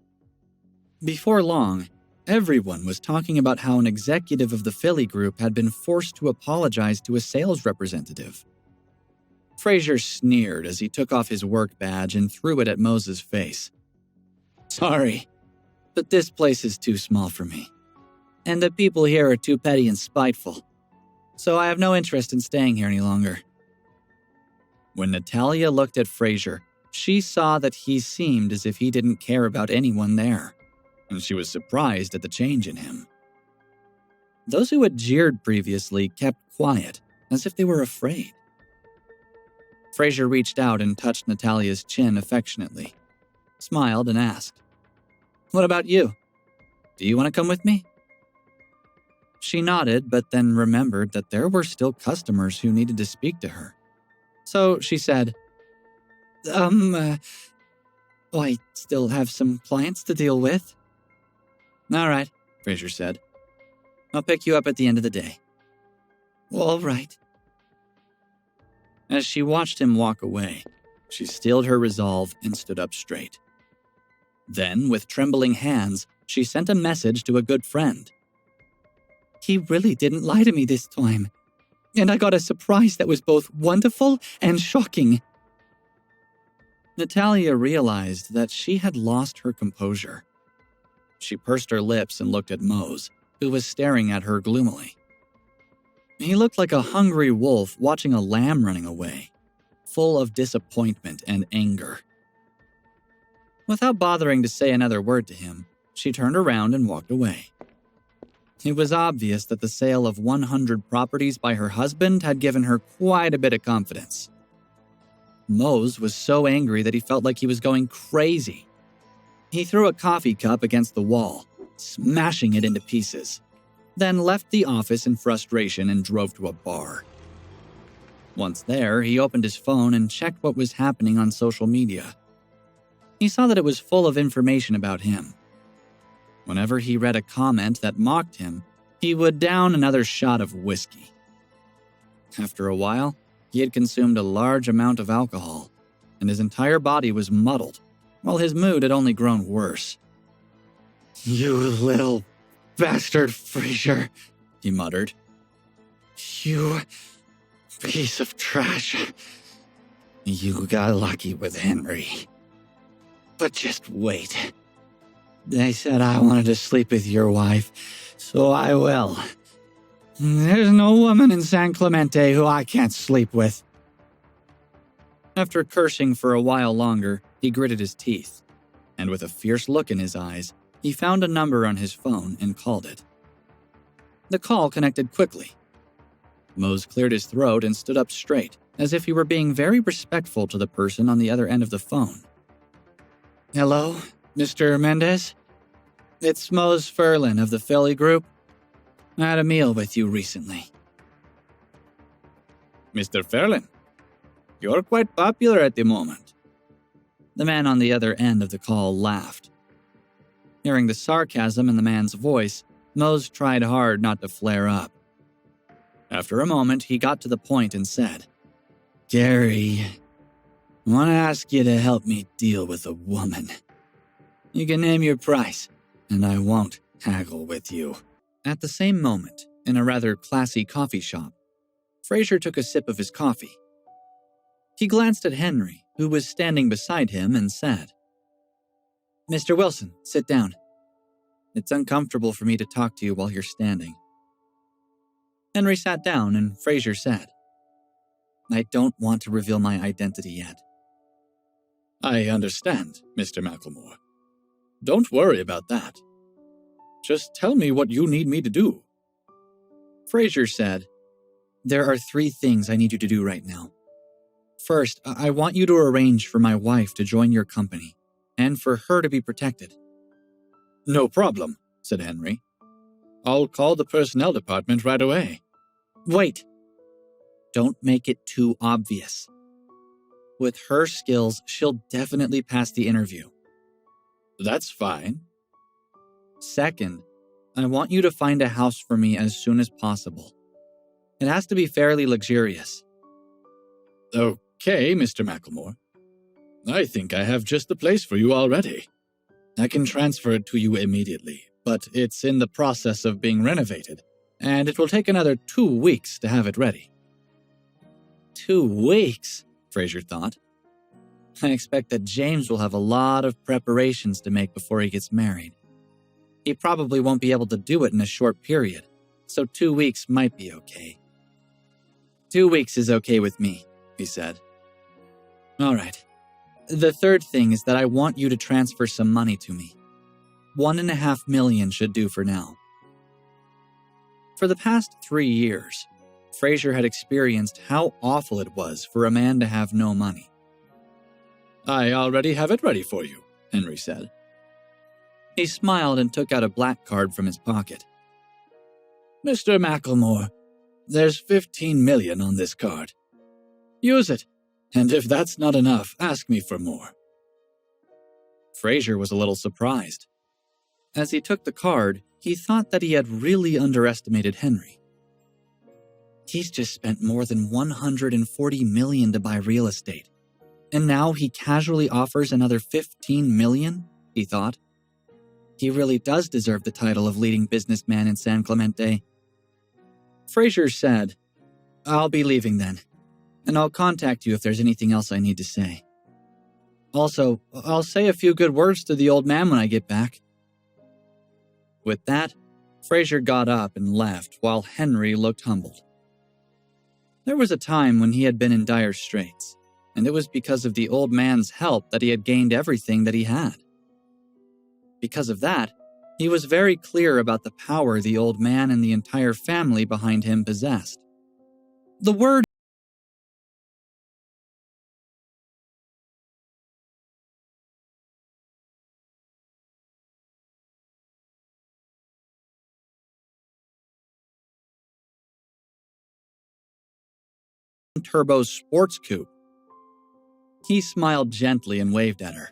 Before long, everyone was talking about how an executive of the Philly group had been forced to apologize to a sales representative. Frazer sneered as he took off his work badge and threw it at Mose's face. "Sorry, but this place is too small for me. And the people here are too petty and spiteful. So I have no interest in staying here any longer." When Natalia looked at Frazer, she saw that he seemed as if he didn't care about anyone there, and she was surprised at the change in him. Those who had jeered previously kept quiet, as if they were afraid. Frazer reached out and touched Natalia's chin affectionately, smiled and asked, "What about you? Do you want to come with me?" She nodded, but then remembered that there were still customers who needed to speak to her. So she said, I still have some clients to deal with." "All right," Frazer said. "I'll pick you up at the end of the day." "All right." As she watched him walk away, she steeled her resolve and stood up straight. Then, with trembling hands, she sent a message to a good friend. "He really didn't lie to me this time, and I got a surprise that was both wonderful and shocking." Natalia realized that she had lost her composure. She pursed her lips and looked at Mose, who was staring at her gloomily. He looked like a hungry wolf watching a lamb running away, full of disappointment and anger. Without bothering to say another word to him, she turned around and walked away. It was obvious that the sale of 100 properties by her husband had given her quite a bit of confidence. Mose was so angry that he felt like he was going crazy. He threw a coffee cup against the wall, smashing it into pieces, then left the office in frustration and drove to a bar. Once there, he opened his phone and checked what was happening on social media. He saw that it was full of information about him. Whenever he read a comment that mocked him, he would down another shot of whiskey. After a while, he had consumed a large amount of alcohol, and his entire body was muddled, while his mood had only grown worse. "You little bastard, Frazer," he muttered. "You piece of trash. You got lucky with Henry. But just wait. They said I wanted to sleep with your wife, so I will. There's no woman in San Clemente who I can't sleep with." After cursing for a while longer, he gritted his teeth, and with a fierce look in his eyes, he found a number on his phone and called it. The call connected quickly. Mose cleared his throat and stood up straight, as if he were being very respectful to the person on the other end of the phone. "Hello, Mr. Mendez? It's Mose Ferlin of the Philly Group. I had a meal with you recently." "Mr. Ferlin, you're quite popular at the moment." The man on the other end of the call laughed. Hearing the sarcasm in the man's voice, Mose tried hard not to flare up. After a moment, he got to the point and said, "Gary, I want to ask you to help me deal with a woman. You can name your price, and I won't haggle with you." At the same moment, in a rather classy coffee shop, Frazer took a sip of his coffee. He glanced at Henry, who was standing beside him, and said, "Mr. Wilson, sit down. It's uncomfortable for me to talk to you while you're standing." Henry sat down, and Frazer said, "I don't want to reveal my identity yet." "I understand, Mr. Macklemore. Don't worry about that. Just tell me what you need me to do." Frazer said, "There are 3 things I need you to do right now. First, I want you to arrange for my wife to join your company, and for her to be protected." "No problem," said Henry. "I'll call the personnel department right away." "Wait. Don't make it too obvious. With her skills, she'll definitely pass the interview." "That's fine." "Second, I want you to find a house for me as soon as possible. It has to be fairly luxurious." "Okay, Mr. Macklemore. I think I have just the place for you already. I can transfer it to you immediately, but it's in the process of being renovated, and it will take another 2 weeks to have it ready." 2 weeks, Frazer thought. I expect that James will have a lot of preparations to make before he gets married. He probably won't be able to do it in a short period, so 2 weeks might be okay. 2 weeks is okay with me, he said. All right. The third thing is that I want you to transfer some money to me. $1.5 million should do for now. For the past 3 years, Frazer had experienced how awful it was for a man to have no money. "I already have it ready for you," Henry said. He smiled and took out a black card from his pocket. "Mr. Macklemore, there's 15 million on this card. Use it, and if that's not enough, ask me for more." Frazer was a little surprised. As he took the card, he thought that he had really underestimated Henry. He's just spent more than 140 million to buy real estate, and now he casually offers another 15 million, he thought. He really does deserve the title of leading businessman in San Clemente. Frazer said, "I'll be leaving then, and I'll contact you if there's anything else I need to say. Also, I'll say a few good words to the old man when I get back." With that, Frazer got up and left while Henry looked humbled. There was a time when he had been in dire straits, and it was because of the old man's help that he had gained everything that he had. Because of that, he was very clear about the power the old man and the entire family behind him possessed. The word Turbo's sports coupe. He smiled gently and waved at her.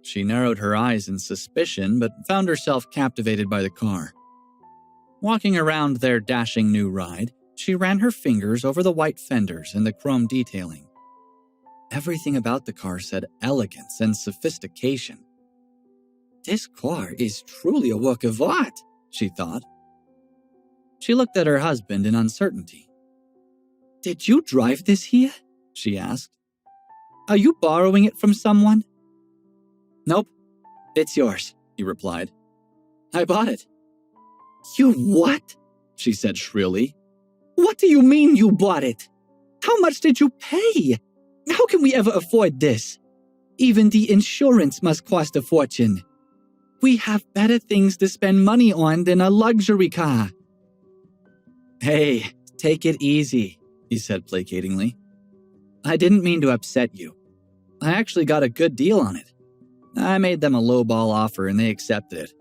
She narrowed her eyes in suspicion, but found herself captivated by the car. Walking around their dashing new ride, she ran her fingers over the white fenders and the chrome detailing. Everything about the car said elegance and sophistication. "This car is truly a work of art," she thought. She looked at her husband in uncertainty. "Did you drive this here?" she asked. "Are you borrowing it from someone?" "Nope, it's yours," he replied. "I bought it." "You what?" she said shrilly. "What do you mean you bought it? How much did you pay? How can we ever afford this? Even the insurance must cost a fortune. We have better things to spend money on than a luxury car." "Hey, take it easy," he said placatingly. "I didn't mean to upset you. I actually got a good deal on it. I made them a lowball offer and they accepted it.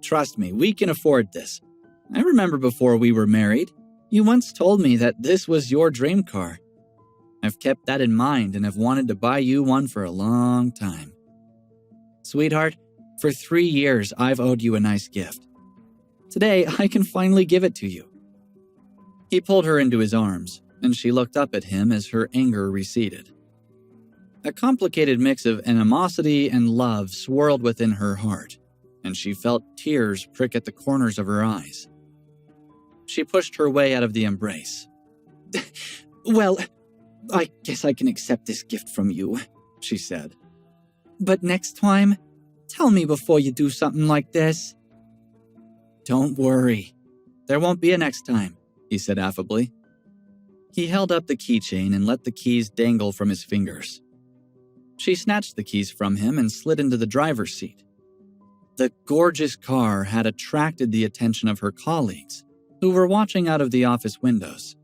Trust me, we can afford this. I remember before we were married, you once told me that this was your dream car. I've kept that in mind and have wanted to buy you one for a long time. Sweetheart, for 3 years I've owed you a nice gift. Today I can finally give it to you." He pulled her into his arms, and she looked up at him as her anger receded. A complicated mix of animosity and love swirled within her heart, and she felt tears prick at the corners of her eyes. She pushed her way out of the embrace. "Well, I guess I can accept this gift from you," she said. "But next time, tell me before you do something like this." "Don't worry. There won't be a next time," he said affably. He held up the keychain and let the keys dangle from his fingers. She snatched the keys from him and slid into the driver's seat. The gorgeous car had attracted the attention of her colleagues, who were watching out of the office windows.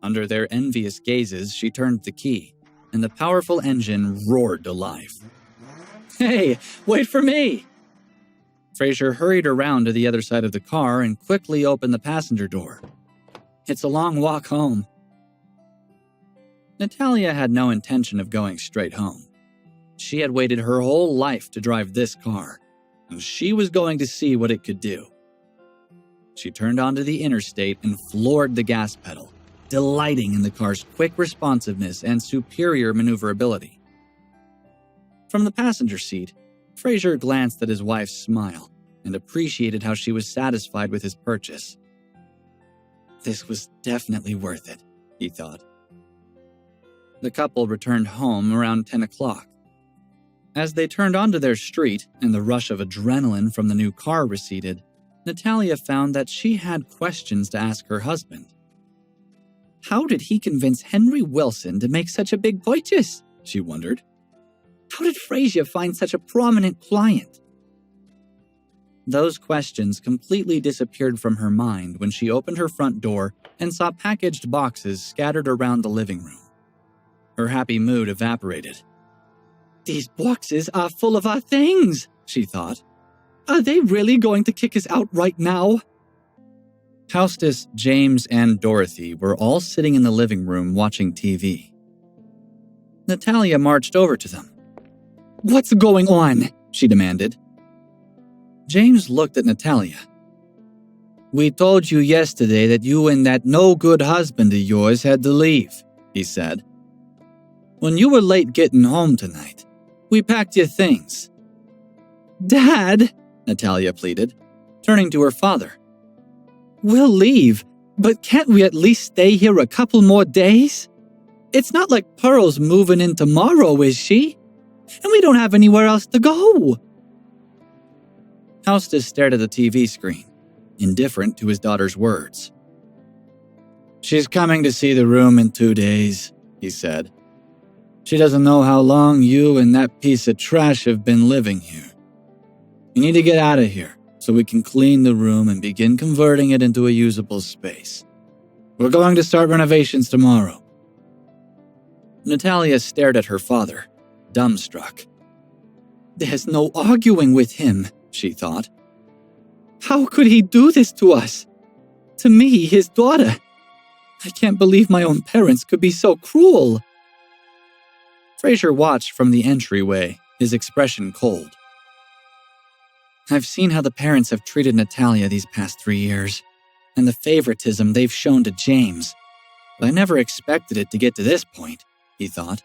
Under their envious gazes, she turned the key, and the powerful engine roared to life. "Hey, wait for me!" Frazer hurried around to the other side of the car and quickly opened the passenger door. "It's a long walk home." Natalia had no intention of going straight home. She had waited her whole life to drive this car, and she was going to see what it could do. She turned onto the interstate and floored the gas pedal, delighting in the car's quick responsiveness and superior maneuverability. From the passenger seat, Frazer glanced at his wife's smile and appreciated how she was satisfied with his purchase. This was definitely worth it, he thought. The couple returned home around 10 o'clock. As they turned onto their street and the rush of adrenaline from the new car receded, Natalia found that she had questions to ask her husband. How did he convince Henry Wilson to make such a big purchase? She wondered. How did Frazer find such a prominent client? Those questions completely disappeared from her mind when she opened her front door and saw packaged boxes scattered around the living room. Her happy mood evaporated. "These boxes are full of our things," she thought. "Are they really going to kick us out right now?" Hostess, James, and Dorothy were all sitting in the living room watching TV. Natalia marched over to them. "What's going on?" she demanded. James looked at Natalia. "We told you yesterday that you and that no-good husband of yours had to leave," he said. "When you were late getting home tonight, we packed your things." "Dad," Natalia pleaded, turning to her father. "We'll leave, but can't we at least stay here a couple more days? It's not like Pearl's moving in tomorrow, is she? And we don't have anywhere else to go." Hostess stared at the TV screen, indifferent to his daughter's words. "She's coming to see the room in 2 days," he said. "She doesn't know how long you and that piece of trash have been living here. You need to get out of here so we can clean the room and begin converting it into a usable space. We're going to start renovations tomorrow." Natalia stared at her father, dumbstruck. "There's no arguing with him," she thought. "How could he do this to us? To me, his daughter. I can't believe my own parents could be so cruel." Frazer watched from the entryway, his expression cold. "I've seen how the parents have treated Natalia these past 3 years, and the favoritism they've shown to James. But I never expected it to get to this point," he thought.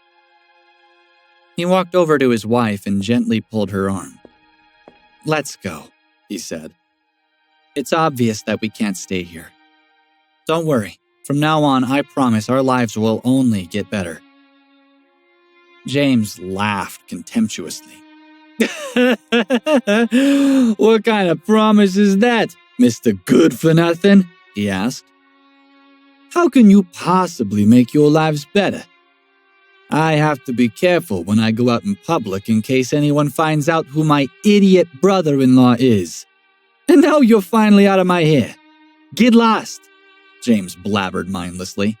He walked over to his wife and gently pulled her arm. "Let's go," he said. "It's obvious that we can't stay here. Don't worry, from now on I promise our lives will only get better." James laughed contemptuously. "What kind of promise is that, Mr. Good-for-Nothing?" he asked. "How can you possibly make your lives better? I have to be careful when I go out in public in case anyone finds out who my idiot brother-in-law is. And now you're finally out of my hair. Get lost," James blabbered mindlessly.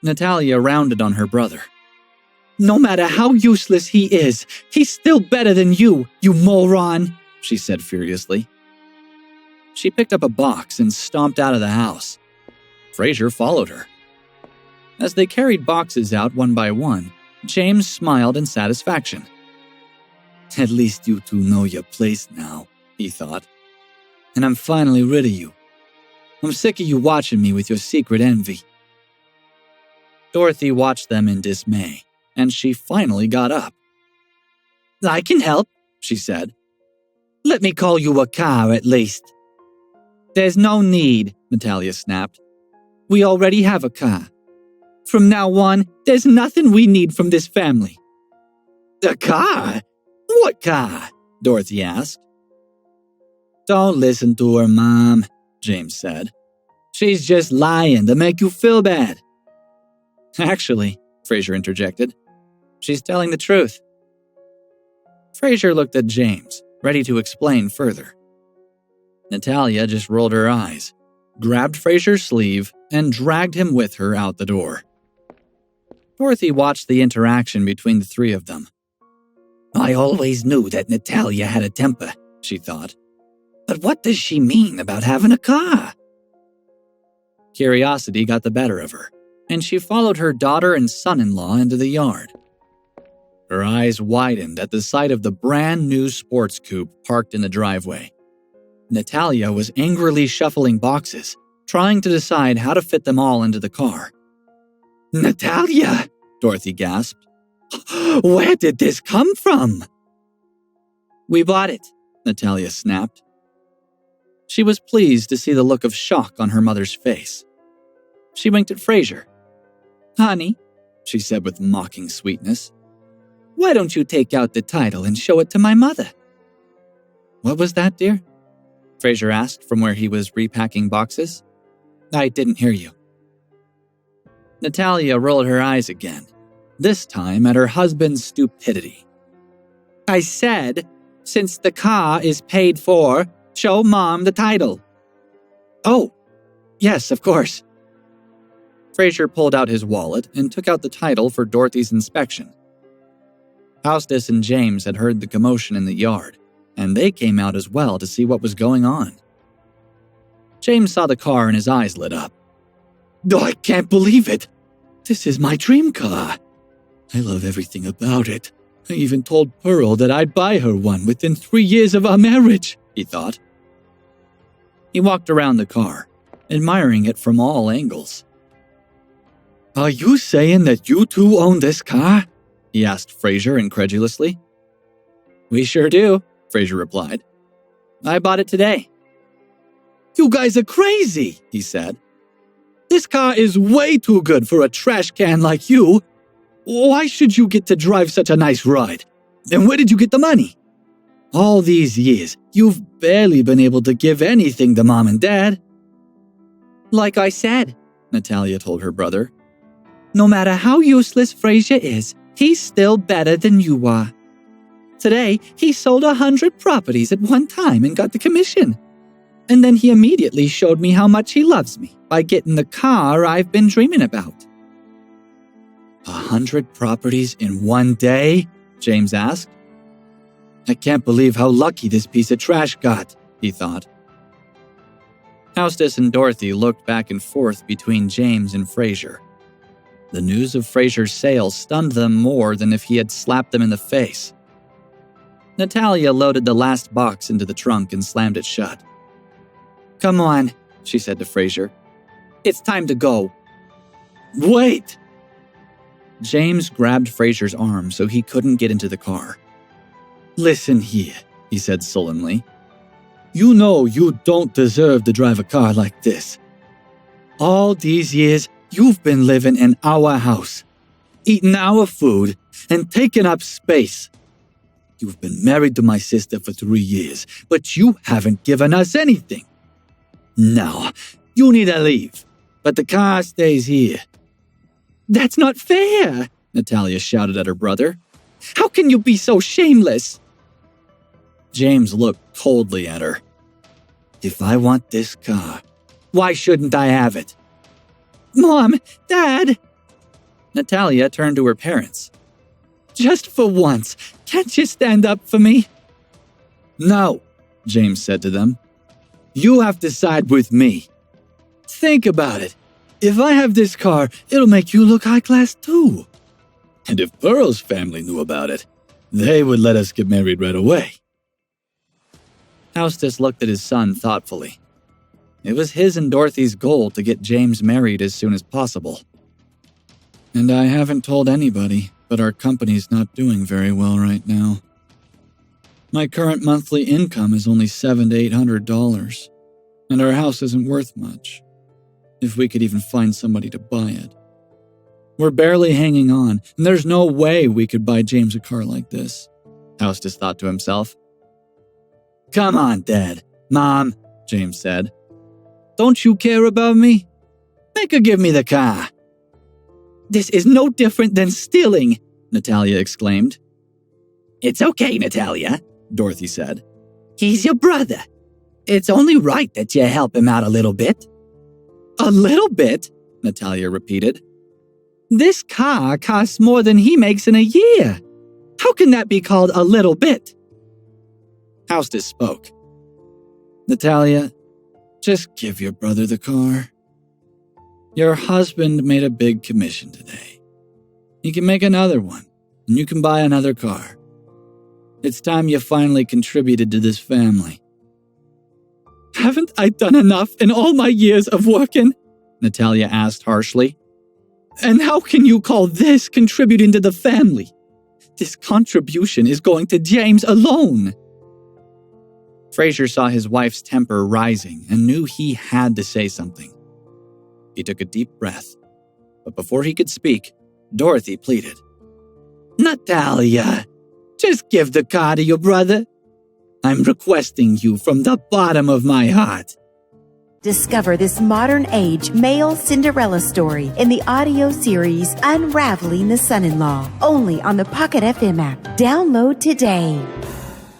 Natalia rounded on her brother. "No matter how useless he is, he's still better than you moron," she said furiously. She picked up a box and stomped out of the house. Frazer followed her. As they carried boxes out one by one, James smiled in satisfaction. "At least you two know your place now," he thought. "And I'm finally rid of you. I'm sick of you watching me with your secret envy." Dorothy watched them in dismay, and she finally got up. "I can help," she said. "Let me call you a car at least." "There's no need," Natalia snapped. "We already have a car. From now on, there's nothing we need from this family." "A car? What car?" Dorothy asked. "Don't listen to her, Mom," James said. "She's just lying to make you feel bad." "Actually," Frazer interjected, "she's telling the truth." Frazer looked at James, ready to explain further. Natalia just rolled her eyes, grabbed Frazer's sleeve, and dragged him with her out the door. Dorothy watched the interaction between the three of them. "I always knew that Natalia had a temper," she thought. "But what does she mean about having a car?" Curiosity got the better of her, and she followed her daughter and son-in-law into the yard. Her eyes widened at the sight of the brand-new sports coupe parked in the driveway. Natalia was angrily shuffling boxes, trying to decide how to fit them all into the car. "Natalia!" Dorothy gasped. "Where did this come from?" "We bought it," Natalia snapped. She was pleased to see the look of shock on her mother's face. She winked at Frazer. "Honey," she said with mocking sweetness, "why don't you take out the title and show it to my mother?" "What was that, dear?" Frazer asked from where he was repacking boxes. "I didn't hear you." Natalia rolled her eyes again, this time at her husband's stupidity. "I said, Since the car is paid for, show Mom the title." "Oh, yes, of course." Frazer pulled out his wallet and took out the title for Dorothy's inspection. Faustus and James had heard the commotion in the yard, and they came out as well to see what was going on. James saw the car and his eyes lit up. "Oh, I can't believe it! This is my dream car. I love everything about it. I even told Pearl that I'd buy her one within 3 years of our marriage," he thought. He walked around the car, admiring it from all angles. "Are you saying that you two own this car?" he asked Frazer incredulously. "We sure do," Frazer replied. "I bought it today." "You guys are crazy," he said. "This car is way too good for a trash can like you. Why should you get to drive such a nice ride? And where did you get the money? All these years, you've barely been able to give anything to Mom and Dad." "Like I said," Natalia told her brother, "no matter how useless Frazer is, he's still better than you are. Today, he sold 100 properties at one time and got the commission. And then he immediately showed me how much he loves me by getting the car I've been dreaming about." 100 properties in one day? James asked. "I can't believe how lucky this piece of trash got," he thought. Faustus and Dorothy looked back and forth between James and Frazer. The news of Frazer's sale stunned them more than if he had slapped them in the face. Natalia loaded the last box into the trunk and slammed it shut. "Come on," she said to Frazer. "It's time to go." "Wait!" James grabbed Frazer's arm so he couldn't get into the car. "Listen here," he said sullenly. "You know you don't deserve to drive a car like this. All these years, you've been living in our house, eating our food, and taking up space. You've been married to my sister for 3 years, but you haven't given us anything. Now, you need to leave, but the car stays here." "That's not fair," Natalia shouted at her brother. "How can you be so shameless?" James looked coldly at her. "If I want this car, why shouldn't I have it?" "Mom, Dad!" Natalia turned to her parents. "Just for once, can't you stand up for me?" "No," James said to them. "You have to side with me. Think about it. If I have this car, it'll make you look high class too. And if Pearl's family knew about it, they would let us get married right away." Faustus looked at his son thoughtfully. It was his and Dorothy's goal to get James married as soon as possible. "And I haven't told anybody, but our company's not doing very well right now. My current monthly income is only $700 to $800, and our house isn't worth much, if we could even find somebody to buy it. We're barely hanging on, and there's no way we could buy James a car like this," Faustus thought to himself. "Come on, Dad, Mom," James said. "Don't you care about me? Make her give me the car." "This is no different than stealing," Natalia exclaimed. "It's okay, Natalia," Dorothy said. "He's your brother. It's only right that you help him out a little bit." "A little bit?" Natalia repeated. "This car costs more than he makes in a year. How can that be called a little bit?" Faustus spoke. "Natalia, just give your brother the car. Your husband made a big commission today. He can make another one, and you can buy another car. It's time you finally contributed to this family." "Haven't I done enough in all my years of working?" Natalia asked harshly. "And how can you call this contributing to the family? This contribution is going to James alone." Frazer saw his wife's temper rising and knew he had to say something. He took a deep breath, but before he could speak, Dorothy pleaded. "Natalia, just give the car to your brother. I'm requesting you from the bottom of my heart." Discover this modern age male Cinderella story in the audio series Unraveling the Son-in-Law, only on the Pocket FM app. Download today.